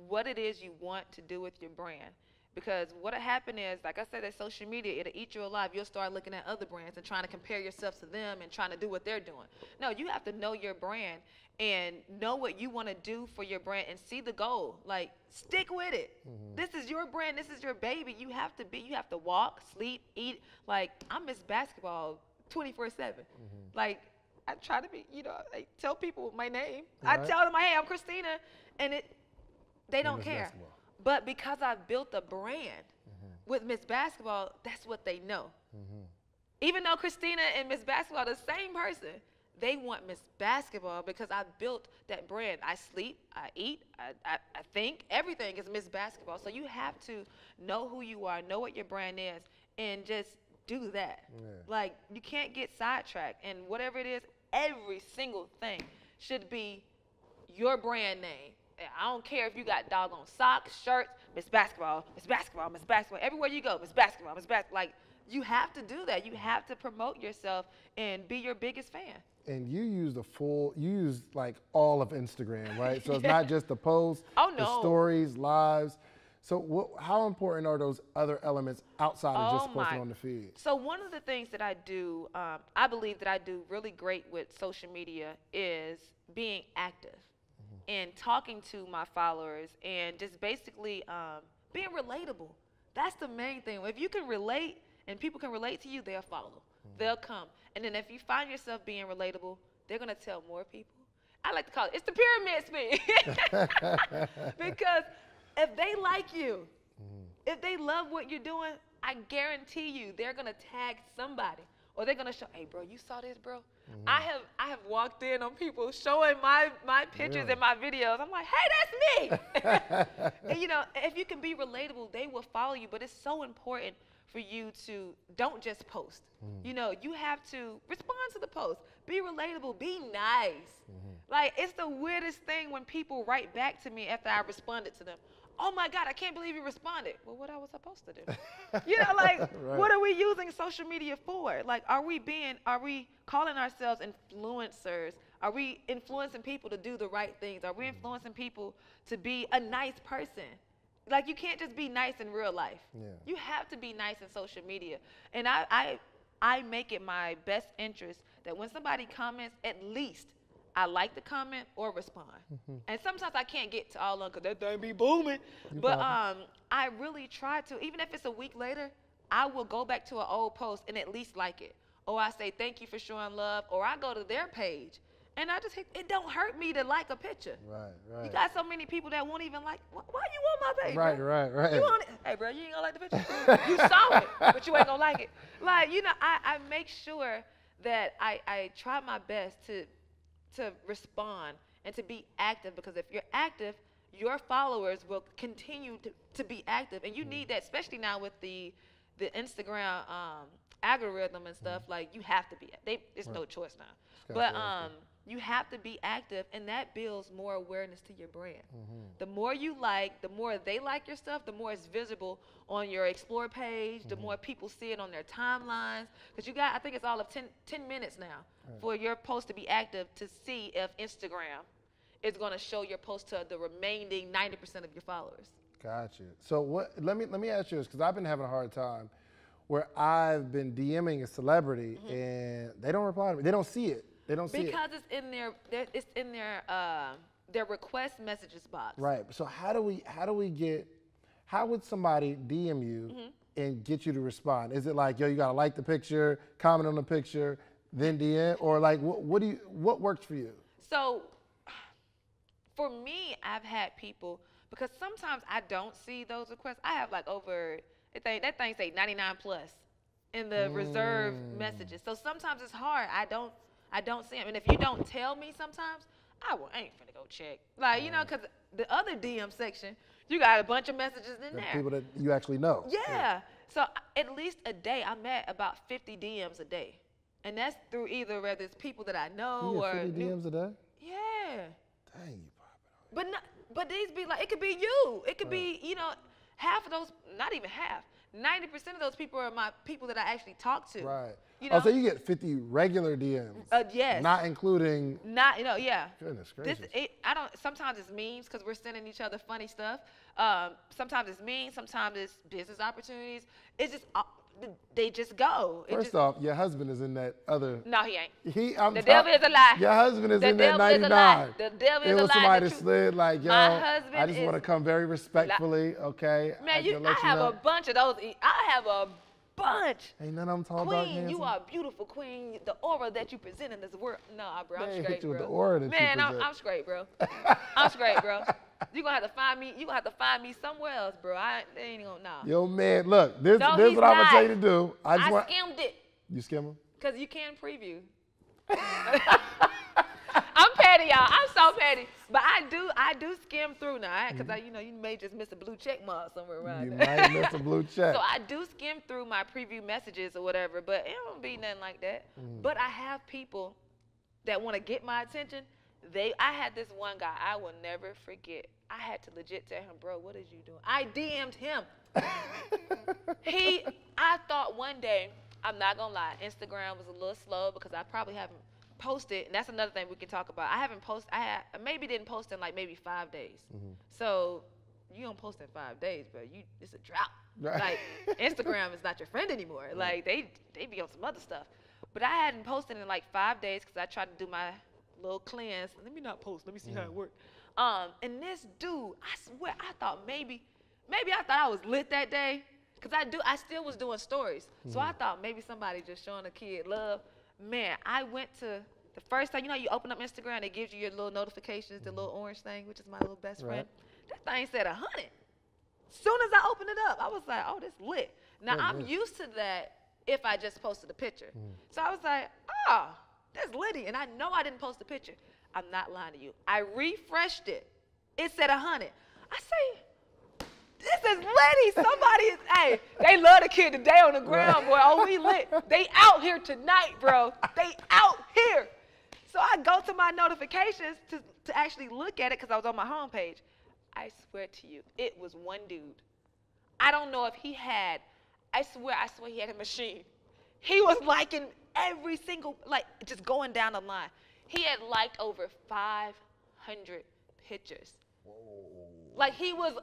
S1: what it is you want to do with your brand. Because what'll happen is, like I said, that social media, it'll eat you alive. You'll start looking at other brands and trying to compare yourself to them and trying to do what they're doing. No, you have to know your brand and know what you want to do for your brand and see the goal. Like, stick with it. This is your brand. This is your baby. You have to walk, sleep, eat. Like, I miss basketball 24/7. Like, I try to be, I tell people my name. Right. I tell them, hey, I'm Christina, and they don't care. Basketball. But because I've built a brand with Miss Basketball, that's what they know. Even though Christina and Miss Basketball are the same person, they want Miss Basketball because I built that brand. I sleep, I eat, I think. Everything is Miss Basketball. So you have to know who you are, know what your brand is, and just do that. Yeah. Like, you can't get sidetracked. And whatever it is, every single thing should be your brand name. I don't care if you got doggone socks, shirts, Miss Basketball, Miss Basketball, Miss Basketball. Everywhere you go, Miss Basketball, Miss Basketball. Like, you have to do that. You have to promote yourself and be your biggest fan.
S2: And you use like all of Instagram, right? So it's not just the posts, the stories, lives. So how important are those other elements outside of just posting on the feed?
S1: So one of the things that I do, I believe that I do really great with social media is being active and talking to my followers and just basically being relatable. That's the main thing. If you can relate and people can relate to you, they'll follow. They'll come. And then if you find yourself being relatable, they're going to tell more people. I like to call it's the pyramid scheme. Because if they like you, if they love what you're doing, I guarantee you they're going to tag somebody. Or they're going to show, hey, bro, you saw this, bro? I have walked in on people showing my pictures and my videos. I'm like, hey, that's me. And, if you can be relatable, they will follow you. But it's so important for you to don't just post. You have to respond to the post. Be relatable. Be nice. Like, it's the weirdest thing when people write back to me after I responded to them. oh my God, I can't believe you responded. Well, what I was supposed to do? You know, like, what are we using social media for? Like, are we calling ourselves influencers? Are we influencing people to do the right things? Are we influencing people to be a nice person? Like, you can't just be nice in real life. Yeah. You have to be nice in social media. And I make it my best interest that when somebody comments, at least I like the comment or respond. And sometimes I can't get to all of them because that thing be booming. But I really try to. Even if it's a week later, I will go back to an old post and at least like it. Or I say, thank you for showing love. Or I go to their page. And I just hit, it don't hurt me to like a picture. Right. You got so many people that won't even like, why you on my page?
S2: Right.
S1: You on it? Hey, bro, you ain't gonna like the picture? You saw it, but you ain't gonna like it. Like, you know, I make sure that I try my best to respond and to be active, because if you're active, your followers will continue to be active. And you need that, especially now with the Instagram algorithm and stuff. Like, you have to be, there's no choice now. But you have to be active, and that builds more awareness to your brand. The more you like, the more they like your stuff, the more it's visible on your Explore page, the more people see it on their timelines. Because I think it's all of 10 minutes now for your post to be active to see if Instagram is going to show your post to the remaining 90% of your followers. Gotcha.
S2: So let me ask you this, because I've been having a hard time where I've been DMing a celebrity and they don't reply to me. They don't see it. They don't see it.
S1: Because it's in their request messages box.
S2: Right. So how would somebody DM you and get you to respond? Is it like, yo, you gotta like the picture, comment on the picture, then DM, or like what works for you?
S1: So for me, I've had people, because sometimes I don't see those requests. I have like that thing say 99 plus in the reserved messages. So sometimes it's hard. I don't see them. And if you don't tell me sometimes, I ain't finna go check. Like, you know, because the other DM section, you got a bunch of messages in there.
S2: People that you actually know.
S1: Yeah. So at least a day, I'm at about 50 DMs a day. And that's through either whether it's people that I know
S2: you
S1: or
S2: 50 DMs a day?
S1: Yeah.
S2: Dang, you popping on.
S1: But these be like, it could be you. It could be, you know, half of those, not even half, 90% of those people are my people that I actually talk to.
S2: Right.
S1: You know?
S2: Oh, so you get 50 regular DMs?
S1: Yes.
S2: Not including.
S1: Yeah.
S2: Goodness gracious.
S1: Sometimes it's memes because we're sending each other funny stuff. Sometimes it's memes. Sometimes it's business opportunities. It's just they just go.
S2: First off, your husband is in that other.
S1: No, he ain't.
S2: The
S1: devil is a lie.
S2: Your husband is in that 99.
S1: The devil is a lie.
S2: It was somebody that slid like, yo, I just want to come very respectfully, okay?
S1: Man, I have a bunch of those. I have a bunch.
S2: Ain't none of them tall,
S1: queen,
S2: dark, handsome?
S1: you are a beautiful queen. The aura that you present in this world. Nah, bro, I'm straight,
S2: hit you
S1: bro.
S2: With the aura that
S1: Man,
S2: you present.
S1: I'm straight, bro. I'm straight, bro. You gonna have to find me. You gonna have to find me somewhere else, bro. They ain't gonna know.
S2: Yo, man, look, this what I'm gonna tell you to do.
S1: I skimmed it.
S2: You skim them?
S1: Cause you can preview. I'm petty, y'all. I'm so petty. But I do skim through now, because you may just miss a blue check mark somewhere around there.
S2: You might miss a blue check.
S1: So I do skim through my preview messages or whatever, but it don't be nothing like that. But I have people that want to get my attention. I had this one guy I will never forget. I had to legit tell him, bro, what is you doing? I DM'd him. I thought one day, I'm not gonna lie, Instagram was a little slow because I probably haven't posted, and that's another thing we can talk about. I maybe didn't post in like maybe 5 days. So you don't post in 5 days, but it's a drought. Right. Like Instagram is not your friend anymore. Like they be on some other stuff. But I hadn't posted in like 5 days because I tried to do my little cleanse. Let me not post. Let me see how it works. And this dude, I swear, I thought maybe I thought I was lit that day, because I still was doing stories. So I thought maybe somebody just showing a kid love. Man, I went to the first time, you open up Instagram, it gives you your little notifications, the little orange thing, which is my little best friend. That thing said 100. Soon as I opened it up, I was like, oh, this lit. Now, I'm used to that if I just posted a picture. So I was like, oh, that's litty. And I know I didn't post a picture. I'm not lying to you. I refreshed it. It said 100. I say, this is litty. Somebody is, hey, they love the kid today on the ground, boy. Oh, we lit. They out here tonight, bro. They out here. So I go to my notifications to actually look at it, because I was on my homepage. I swear to you, it was one dude. I don't know if he had, I swear he had a machine. He was liking every single, like, just going down the line. He had liked over 500 pictures. Whoa. Like, he was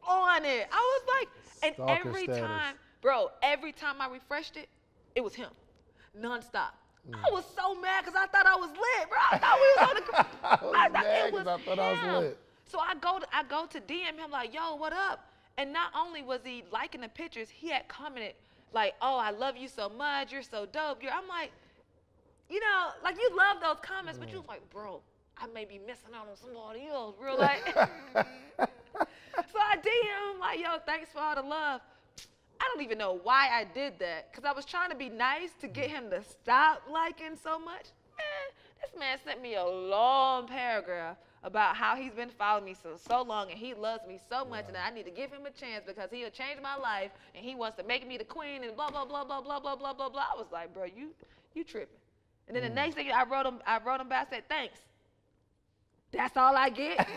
S1: on it. I was like, and
S2: Stalker
S1: every
S2: status.
S1: time, bro, every time I refreshed it, it was him, nonstop. I was so mad because I thought I was lit, bro. I thought we was on the.
S2: I thought I was lit.
S1: So I go to DM him like, yo, what up? And not only was he liking the pictures, he had commented like, oh, I love you so much. You're so dope. I'm like, you know, like you love those comments, but you was like, bro, I may be missing out on somebody else, real like. So I DM him like, yo, thanks for all the love. I don't even know why I did that, because I was trying to be nice to get him to stop liking so much. This man sent me a long paragraph about how he's been following me so long and he loves me so much and I need to give him a chance because he'll change my life and he wants to make me the queen and blah, blah, blah, blah, blah, blah, blah, blah, blah. I was like, bro, you tripping. And then the next thing I wrote him back, I said, thanks. That's all I get?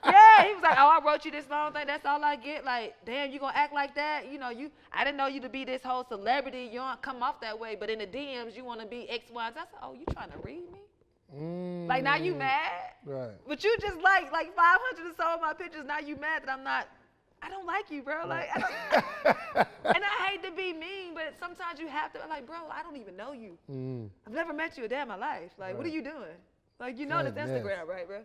S1: Yeah, he was like, oh, I wrote you this long thing. That's all I get. Like, damn, you gonna act like that? You know, I didn't know you to be this whole celebrity. You don't come off that way, but in the DMs, you want to be X, Y, Z. I said, oh, you trying to read me? Like, now you mad?
S2: Right.
S1: But you just like 500 or so of my pictures. Now you mad that I don't like you, bro. Like, I don't, and I hate to be mean, but sometimes you have to, like, bro, I don't even know you. I've never met you a day in my life. Like, what are you doing? Like, you know this Instagram, right, bro?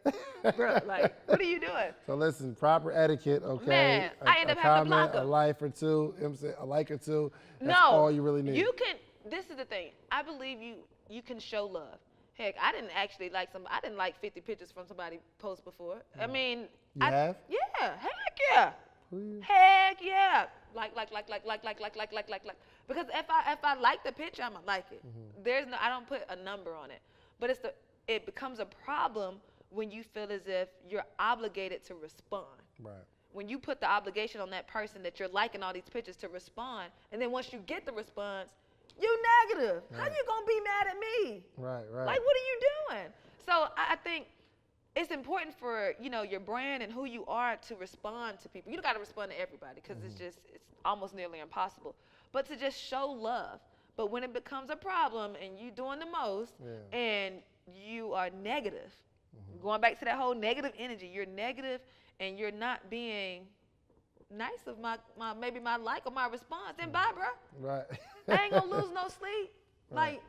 S1: Bro, like, what are you doing?
S2: So listen, proper etiquette, okay?
S1: Man, I end up having to block
S2: a
S1: him.
S2: life or two, you know what I'm saying? A like or two. That's
S1: No,
S2: all you really need.
S1: You can, this is the thing. I believe you can show love. Heck, I didn't actually like I didn't like 50 pictures from somebody post before. I mean.
S2: You have?
S1: Yeah, heck yeah.
S2: Please.
S1: Heck yeah. Like. Because if I like the picture, I'm gonna like it. I don't put a number on it. But it becomes a problem when you feel as if you're obligated to respond. Right. When you put the obligation on that person that you're liking all these pictures to respond, and then once you get the response, you negative. Right. How you gonna be mad at me? Right. Like, what are you doing? So I think it's important for, you know, your brand and who you are to respond to people. You don't gotta respond to everybody because it's almost nearly impossible. But to just show love. But when it becomes a problem and you doing the most and you are negative, going back to that whole negative energy, you're negative and you're not being nice of maybe my like or my response, then bye, bro. Right. I ain't gonna lose no sleep. Right. Like,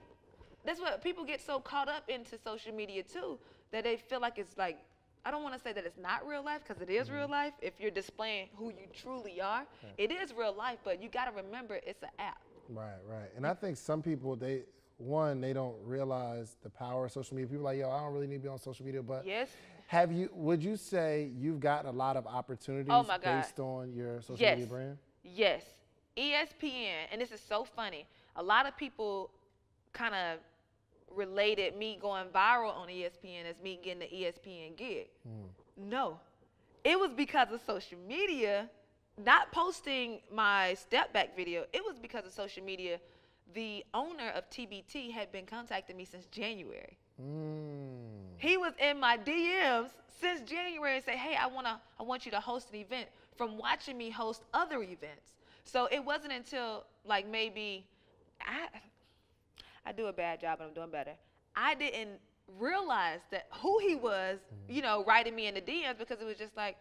S1: that's what people get so caught up into social media too, that they feel like it's like, I don't want to say that it's not real life, because it is real life. If you're displaying who you truly are, it is real life, but you got to remember it's an app. Right.
S2: And I think some people, they don't realize the power of social media. People are like, yo, I don't really need to be on social media, but would you say you've gotten a lot of opportunities based on your social media brand?
S1: Yes. ESPN, and this is so funny, a lot of people kind of related me going viral on ESPN as me getting the ESPN gig. No, it was because of social media, not posting my step back video. It was because of social media. The owner of TBT had been contacting me since January. He was in my DMs since January and said, hey, I want you to host an event, from watching me host other events. So it wasn't until like maybe, I do a bad job, but I'm doing better. I didn't realize that who he was, you know, writing me in the DMs, because it was just like,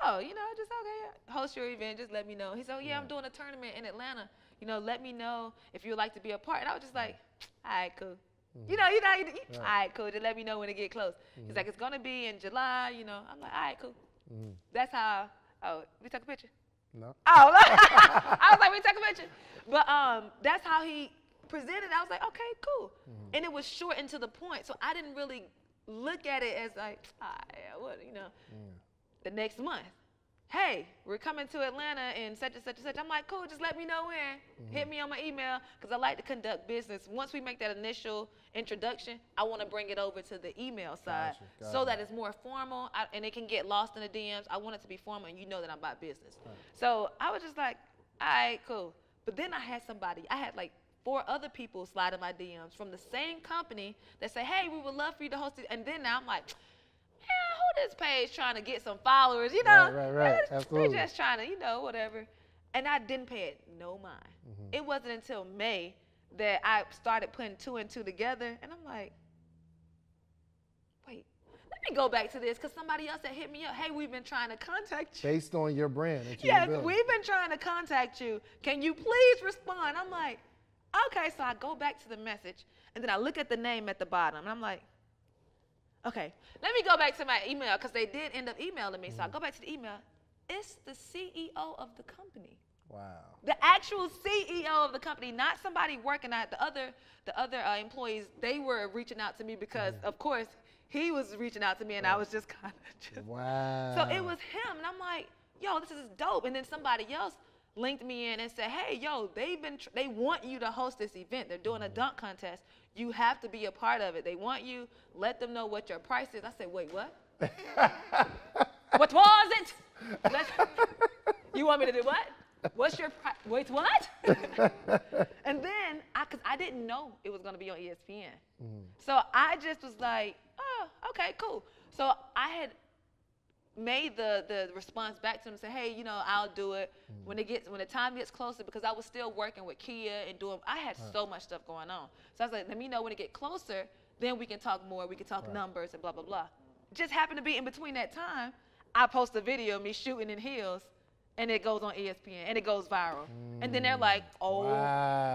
S1: oh, you know, just okay, host your event, just let me know. He said, oh yeah, I'm doing a tournament in Atlanta. You know, let me know if you'd like to be a part. And I was just like, all right, cool. You know, all right, cool, just let me know when it get close. He's like, it's gonna be in July, you know. I'm like, all right, cool. That's how, we took a picture? No. Oh, I was like, we took a picture. But that's how he presented. I was like, okay, cool. And it was short and to the point. So I didn't really look at it as like, what, you know. The next month, hey, we're coming to Atlanta in such and such and such. I'm like, cool, just let me know when. Hit me on my email, because I like to conduct business. Once we make that initial introduction, I want to bring it over to the email side so that it's more formal and it can get lost in the DMs. I want it to be formal and you know that I'm about business. So I was just like, all right, cool. But then I had like 4 other people slide in my DMs from the same company that say, hey, we would love for you to host it. And then now I'm like, who this page trying to get some followers, you know.
S2: Right. Absolutely.
S1: They're just trying to, you know, whatever. And I didn't pay it no mind. It wasn't until May that I started putting 2 and 2 together, and I'm like, wait, let me go back to this, because somebody else had hit me up. Hey, we've been trying to contact you.
S2: Based on your brand that
S1: Yeah, we've been trying to contact you. Can you please respond? I'm like, okay. So I go back to the message, and then I look at the name at the bottom, and I'm like, okay, let me go back to my email, because they did end up emailing me. So I go back to the email. It's the CEO of the company.
S2: Wow.
S1: The actual CEO of the company, not somebody working at the other employees. They were reaching out to me because, of course, he was reaching out to me, and I was just kind of just.
S2: Wow.
S1: So it was him, and I'm like, yo, this is dope. And then somebody else linked me in and said, hey, yo, they want you to host this event. They're doing a dunk contest. You have to be a part of it. They want you. Let them know what your price is. I said, wait, what? What was it? You want me to do what? What's your price? Wait, what? And then, because I didn't know it was going to be on ESPN. So I just was like, oh, okay, cool. So I had made the response back to them and said, hey, you know, I'll do it when the time gets closer, because I was still working with Kia and I had so much stuff going on. So I was like, let me know when it get closer, then we can talk more, we can talk numbers and blah, blah, blah. Just happened to be in between that time, I post a video of me shooting in heels, and it goes on ESPN, and it goes viral. And then they're like, oh,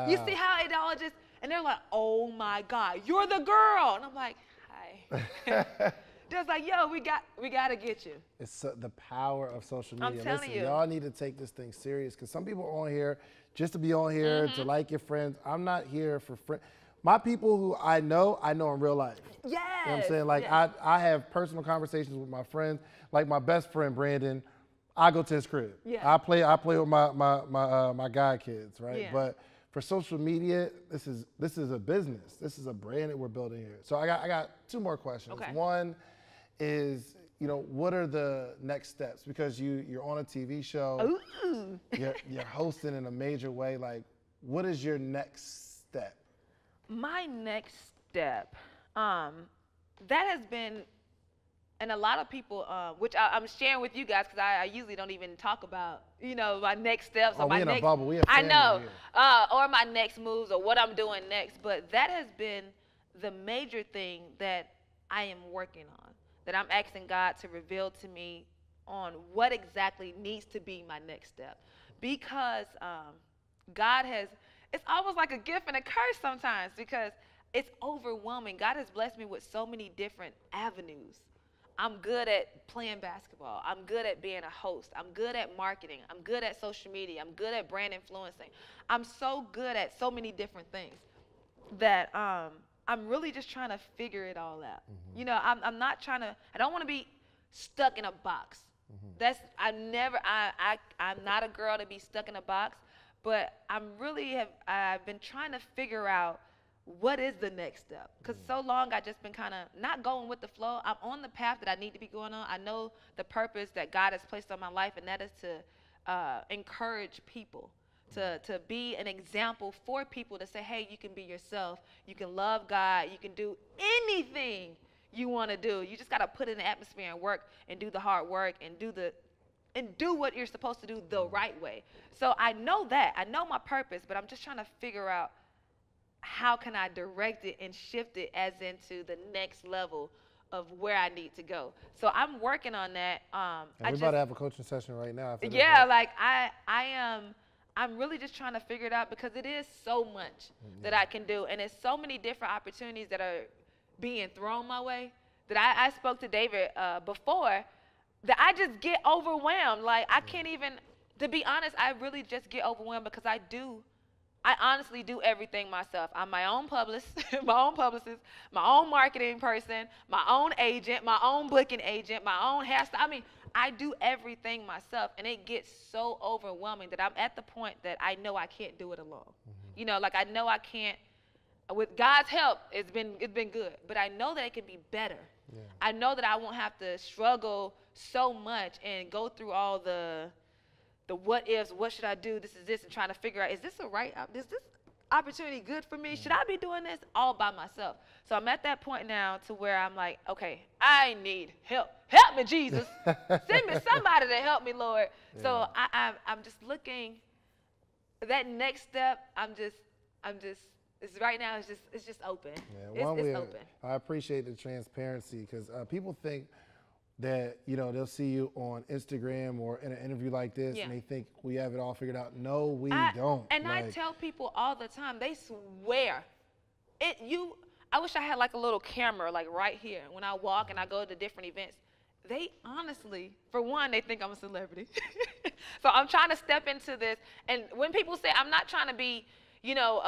S1: you see how it all just, and they're like, oh my God, you're the girl. And I'm like, hi. Just like, yo, we got to get you.
S2: It's the power of social media.
S1: I'm telling you.
S2: Y'all need to take this thing serious, because some people are on here just to be on here, to like your friends. I'm not here for friends. My people who I know in real life.
S1: Yes.
S2: You know what I'm saying? Like, I have personal conversations with my friends. Like my best friend, Brandon, I go to his crib.
S1: Yeah.
S2: I play with my guy kids, right?
S1: Yeah.
S2: But for social media, this is a business. This is a brand that we're building here. So I got 2 more questions.
S1: Okay.
S2: One is, you know, what are the next steps? Because you're on a TV show.
S1: Ooh.
S2: You're hosting in a major way. Like, what is your next step?
S1: My next step, that has been, and a lot of people, which I'm sharing with you guys, because I usually don't even talk about, you know, my next steps or my
S2: we in
S1: next.
S2: a bubble. We have
S1: I
S2: family
S1: know,
S2: here.
S1: or my next moves or what I'm doing next. But that has been the major thing that I am working on, that I'm asking God to reveal to me on what exactly needs to be my next step, because God has. It's almost like a gift and a curse sometimes, because it's overwhelming. God has blessed me with so many different avenues. I'm good at playing basketball. I'm good at being a host. I'm good at marketing. I'm good at social media. I'm good at brand influencing. I'm so good at so many different things that I'm really just trying to figure it all out. You know, I'm not trying to, I don't want to be stuck in a box. I'm not a girl to be stuck in a box. But I've been trying to figure out what is the next step. Because so long I've just been kind of not going with the flow. I'm on the path that I need to be going on. I know the purpose that God has placed on my life, and that is to encourage people, to be an example for people, to say, hey, you can be yourself. You can love God. You can do anything you want to do. You just got to put in the atmosphere and work and do the hard work and do what you're supposed to do the right way. So I know that. I know my purpose, but I'm just trying to figure out how can I direct it and shift it as into the next level of where I need to go. So I'm working on that.
S2: We're about to have a coaching session right now. After this,
S1: yeah,
S2: right?
S1: like I'm really just trying to figure it out, because it is so much that I can do. And there's so many different opportunities that are being thrown my way that I spoke to David before, that I just get overwhelmed. Like, I can't even, to be honest, I really just get overwhelmed, because I honestly do everything myself. I'm my own publicist, my own marketing person, my own agent, my own booking agent, my own hairstyle. I mean, I do everything myself, and it gets so overwhelming that I'm at the point that I know I can't do it alone. You know, like, I know I can't. With God's help, it's been good, but I know that it can be better. Yeah. I know that I won't have to struggle so much and go through all the what ifs, what should I do, this is this, and trying to figure out, is this a right, opportunity good for me? Should I be doing this all by myself? So I'm at that point now to where I'm like, okay, I need help. Help me, Jesus. Send me somebody to help me, Lord. Yeah. So I'm just looking. That next step, it's right now. It's just open.
S2: Yeah,
S1: it's open.
S2: I appreciate the transparency because people think that, you know, they'll see you on Instagram or in an interview like this and they think we have it all figured out. No, we don't.
S1: And I tell people all the time, they swear. I wish I had like a little camera like right here. When I walk and I go to different events, they honestly, for one, they think I'm a celebrity. So I'm trying to step into this. And when people say I'm not trying to be, you know,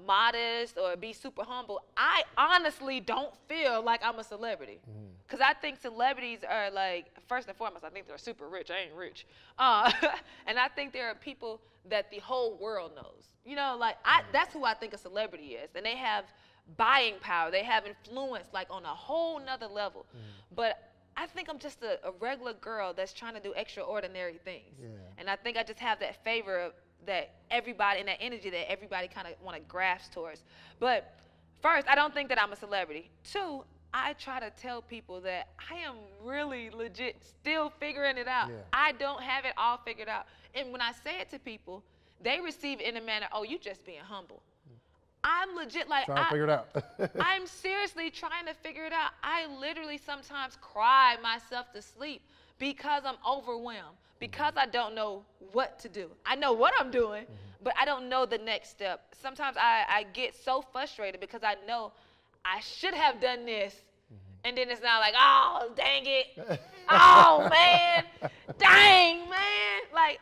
S1: modest or be super humble, I honestly don't feel like I'm a celebrity. Because I think celebrities are like, first and foremost, I think they're super rich. I ain't rich. And I think there are people that the whole world knows. You know, like, that's who I think a celebrity is. And they have buying power. They have influence, like, on a whole nother level. But I think I'm just a regular girl that's trying to do extraordinary things. And I think I just have that favor of that everybody, and that energy that everybody kind of want to grasp towards. But first, I don't think that I'm a celebrity. Two, I try to tell people that I am really legit still figuring it out. I don't have it all figured out. And when I say it to people, they receive it in a manner, oh, you just being humble. I'm legit like,
S2: trying to figure it out.
S1: I'm seriously trying to figure it out. I literally sometimes cry myself to sleep because I'm overwhelmed, because I don't know what to do. I know what I'm doing, but I don't know the next step. Sometimes I get so frustrated because I know I should have done this, and then it's not like, oh, dang it. Oh, man. Dang, man. Like,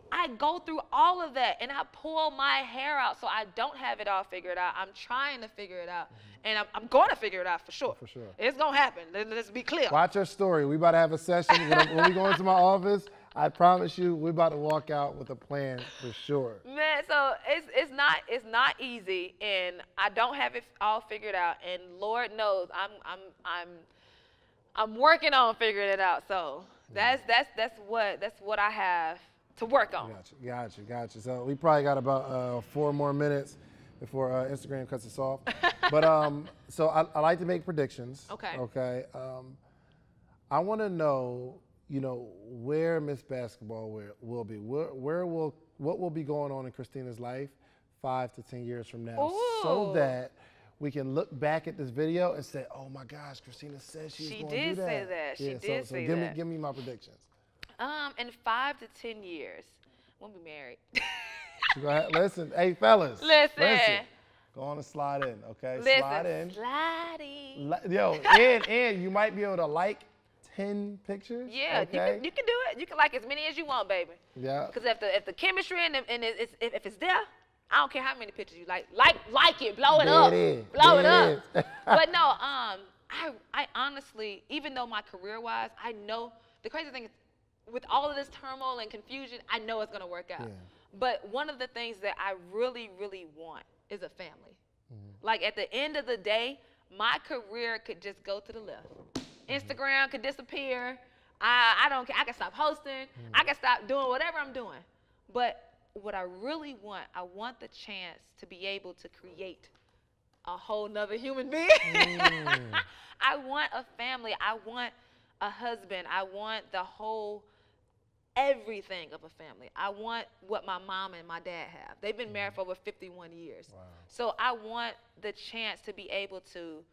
S1: I go through all of that, and I pull my hair out, so I don't have it all figured out. I'm trying to figure it out, and I'm going to figure it out for sure.
S2: For sure.
S1: It's going to happen. Let's be clear.
S2: Watch our story. We about to have a session. When we go into my office, I promise you, we're about to walk out with a plan for sure.
S1: Man, so it's not easy, and I don't have it all figured out, and Lord knows I'm working on figuring it out. So that's what I have to work on.
S2: Gotcha. So we probably got about 4 more minutes before Instagram cuts us off. But so I like to make predictions. Okay. I want to know, you know, where Miss Basketball will be. What will be going on in Christina's life 5 to 10 years from now, so that we can look back at this video and say, oh my gosh, Christina said she was going to do that.
S1: She did say that. She did say that.
S2: Give me my predictions.
S1: In 5 to 10 years, we'll be married.
S2: Go ahead. Listen, hey fellas.
S1: Listen.
S2: Go on and slide in, okay?
S1: Listen,
S2: slide in.
S1: Sliding.
S2: Yo, and you might be able to like 10 pictures.
S1: Yeah,
S2: okay?
S1: you can do it. You can like as many as you want, baby.
S2: Yeah.
S1: Because if the chemistry and if it's there, I don't care how many pictures you like it, blow it up, blow it up. But no, I honestly, even though my career-wise, I know the crazy thing is, with all of this turmoil and confusion, I know it's gonna work out. But one of the things that I really, really want is a family. Like at the end of the day, my career could just go to the left. Instagram could disappear. I don't care. I can stop hosting. I can stop doing whatever I'm doing. But what I really want, I want the chance to be able to create a whole nother human being. I want a family. I want a husband. I want the whole everything of a family. I want what my mom and my dad have. They've been married for over 51 years.
S2: Wow.
S1: So I want the chance to be able to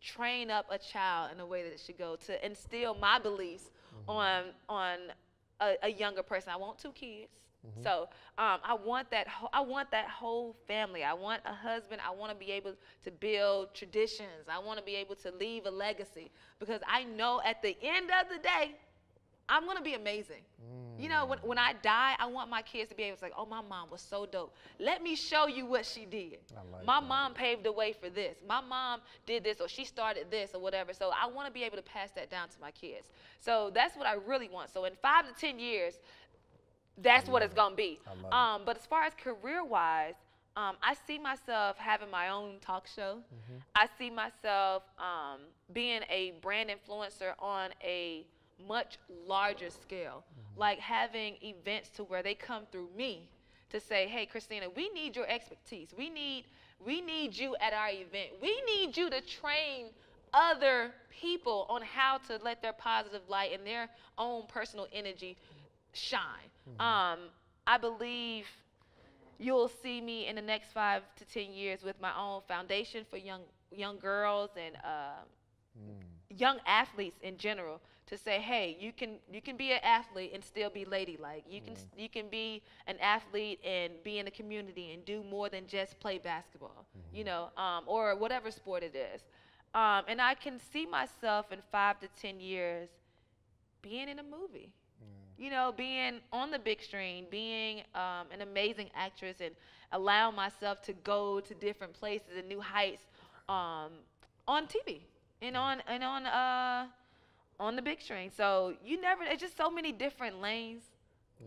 S1: train up a child in a way that it should go, to instill my beliefs on a younger person. I want 2 kids. So I want that whole family. I want a husband. I want to be able to build traditions. I want to be able to leave a legacy, because I know at the end of the day, I'm going to be amazing. You know, when I die, I want my kids to be able to say, oh, my mom was so dope. Let me show you what she did. My mom paved the way for this. My mom did this, or she started this, or whatever. So I want to be able to pass that down to my kids. So that's what I really want. So in 5 to 10 years, that's what it's going to be. But as far as career-wise, I see myself having my own talk show. I see myself being a brand influencer on a much larger scale, like having events to where they come through me to say, hey, Christina, we need your expertise. We need you at our event. We need you to train other people on how to let their positive light and their own personal energy shine. I believe you'll see me in the next 5 to 10 years with my own foundation for young girls and young athletes in general, to say, hey, you can be an athlete and still be ladylike. You can be an athlete and be in the community and do more than just play basketball, you know, or whatever sport it is. And I can see myself in 5 to 10 years being in a movie, you know, being on the big screen, being an amazing actress, and allow myself to go to different places and new heights on TV and on the big screen. So it's just so many different lanes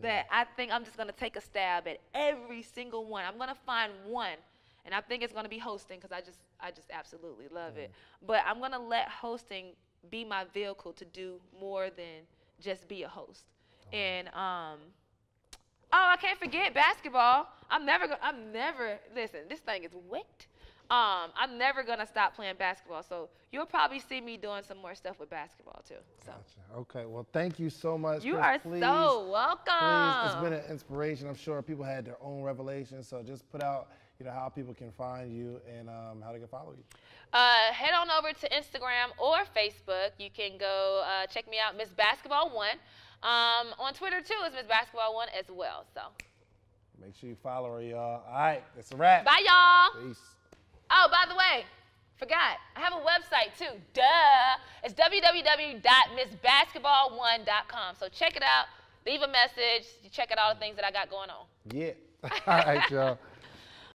S1: that I think I'm just going to take a stab at every single one. I'm going to find one, and I think it's going to be hosting, because I just absolutely love it. But I'm going to let hosting be my vehicle to do more than just be a host. And I can't forget basketball. Listen, this thing is wet. I'm never going to stop playing basketball. So you'll probably see me doing some more stuff with basketball too. So.
S2: Gotcha. Okay, well, thank you so much.
S1: You
S2: Chris,
S1: are
S2: please,
S1: so welcome.
S2: Please, it's been an inspiration. I'm sure people had their own revelations. So just put out, you know, how people can find you and how they can follow you.
S1: Head on over to Instagram or Facebook. You can go check me out, Miss Basketball 1. On Twitter too is Miss Basketball 1 as well. So
S2: make sure you follow her, y'all. All right, that's a wrap.
S1: Bye, y'all.
S2: Peace.
S1: Oh, by the way, forgot, I have a website too. Duh. It's www.missbasketball1.com. So check it out. Leave a message. Check out all the things that I got going on.
S2: Yeah. All right, y'all.